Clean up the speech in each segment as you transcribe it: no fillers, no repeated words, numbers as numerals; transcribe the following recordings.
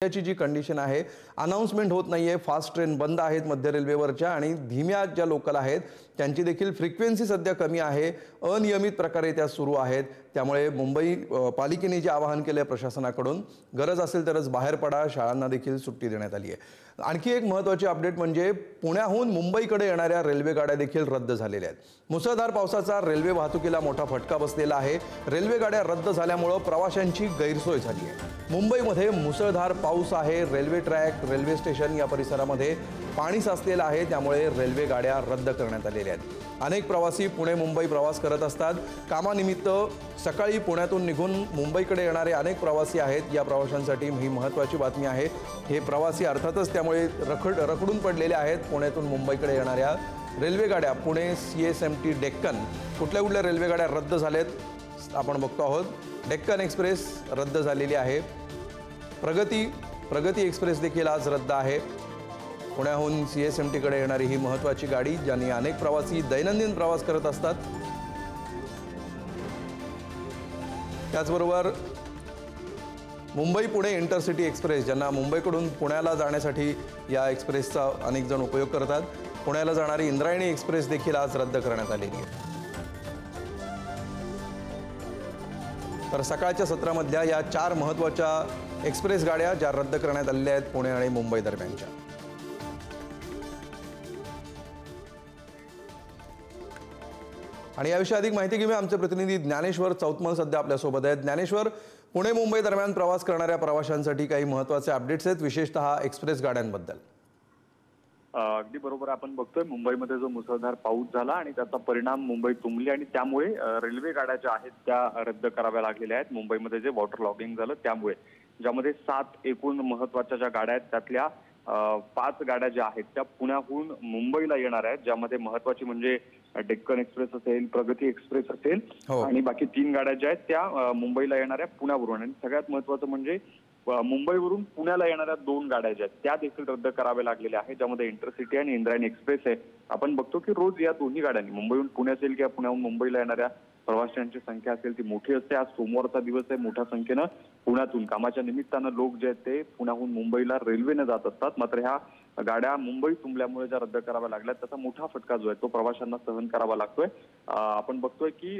याची जी कंडिशन आहे, अनाउन्समेंट होत नाहीये, फास्ट ट्रेन बंद आहेत मध्य रेल्वेवरच्या आणि धीम्या ज्या लोकल आहेत त्यांची देखील फ्रिक्वेन्सी सध्या कमी आहे, अनियमित प्रकारे त्या सुरू आहेत। त्यामुळे मुंबई पालिकेने जे आवाहन केले प्रशासनाकडून गरज असेल तरच बाहेर पडा, शाळांना देखील सुट्टी देण्यात आली आहे। आणखी एक महत्त्वाची अपडेट म्हणजे पुण्याहून मुंबईकडे येणाऱ्या रेल्वे गाड्या देखील रद्द झालेल्या आहेत। मुसळधार पावसाचा रेल्वे वाहतुकीला मोठा फटका बसलेला आहे। रेल्वे गाड्या रद्द झाल्यामुळे प्रवाशांची गैरसोय झाली आहे। मुंबईमध्ये मुसळधार पाऊस आहे, रेल्वे ट्रॅक, रेल्वे स्टेशन या परिसरामध्ये पाणी साचलेलं आहे, त्यामुळे रेल्वे गाड्या रद्द करण्यात आलेल्या आहेत। अनेक प्रवासी पुणे मुंबई प्रवास करत असतात। कामानिमित्त सकाळी पुण्यातून निघून मुंबईकडे येणारे अनेक प्रवासी आहेत। या प्रवाशांसाठी ही महत्त्वाची बातमी आहे। हे प्रवासी अर्थातच त्यामुळे रखडून पडलेले आहेत। पुण्यातून मुंबईकडे येणाऱ्या रेल्वे गाड्या पुणे CSMT डेक्कन कुठल्या रेल्वे गाड्या रद्द झालेत आपण बघतो आहोत। डेक्कन एक्सप्रेस रद्द झालेली आहे। प्रगती एक्सप्रेस देखील आज रद्द आहे। पुण्याहून CSMT कडे येणारी ही महत्त्वाची गाडी ज्याने अनेक प्रवासी दैनंदिन प्रवास करत असतात। त्याचबरोबर मुंबई पुणे इंटरसिटी एक्सप्रेस ज्यांना मुंबईकडून पुण्याला जाण्यासाठी या एक्सप्रेसचा अनेक जण उपयोग करतात। पुण्याला जाणारी इंद्रायणी एक्सप्रेस देखील आज रद्द करण्यात आलेली आहे। तर सकाळच्या सत्रामधल्या या 4 महत्त्वाच्या एक्सप्रेस गाड्या ज्या रद्द करण्यात आलेल्या आहेत पुणे आणि मुंबई दरम्यानच्या। आणि याविषयी अधिक माहिती घेऊया आमचे प्रतिनिधी ज्ञानेश्वर चौतमल सध्या आपल्या सोबत आहेत। ज्ञानेश्वर, पुणे मुंबई दरम्यान प्रवास करणाऱ्या प्रवाशांसाठी काही महत्त्वाचे अपडेट्स आहेत विशेषतः एक्सप्रेस गाड्यांबद्दल। अगदी बरोबर, आपण बघतोय मुंबईमध्ये जो मुसळधार पाऊस झाला आणि त्याचा परिणाम मुंबई तुंबली आणि त्यामुळे रेल्वे गाड्या ज्या आहेत त्या रद्द कराव्या लागलेल्या आहेत। मुंबईमध्ये जे वॉटर लॉगिंग झालं त्यामुळे ज्यामध्ये 7 एकूण महत्त्वाच्या ज्या गाड्या आहेत त्यातल्या 5 गाड्या ज्या आहेत त्या पुण्याहून मुंबईला येणार आहेत, ज्यामध्ये महत्त्वाची म्हणजे डेक्कन एक्सप्रेस असेल, प्रगती एक्सप्रेस असेल आणि बाकी 3 गाड्या ज्या आहेत त्या मुंबईला येणाऱ्या पुण्यावरून। आणि सगळ्यात महत्त्वाचं म्हणजे मुंबईवरून पुण्याला येणाऱ्या 2 गाड्या ज्या आहेत त्या देखील रद्द कराव्या लागलेल्या आहेत, ज्यामध्ये इंटरसिटी आणि इंद्रायणी एक्सप्रेस आहे। आपण बघतो की रोज या दोन्ही गाड्यांनी मुंबईहून पुणे असेल किंवा पुण्याहून मुंबईला येणाऱ्या प्रवाशांची संख्या असेल ती मोठी असते। आज सोमवारचा दिवस आहे, मोठ्या संख्येनं पुण्यातून कामाच्या निमित्तानं लोक जे आहेत ते पुण्याहून मुंबईला रेल्वेने जात असतात। मात्र ह्या गाड्या मुंबई तुंबल्यामुळे ज्या रद्द कराव्या लागल्यात त्याचा मोठा फटका जो आहे तो प्रवाशांना सहन करावा लागतोय। आपण बघतोय की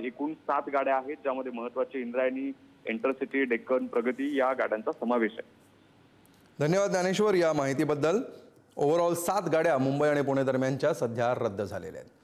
एकूण 7 गाड्या आहेत, ज्यामध्ये महत्त्वाचे इंद्रायणी, इंटरसिटी, डेक्कन, प्रगती या गाड्यांचा समावेश आहे। धन्यवाद ज्ञानेश्वर या माहितीबद्दल। ओव्हरऑल 7 गाड्या मुंबई आणि पुणे दरम्यानच्या सध्या रद्द झालेल्या आहेत।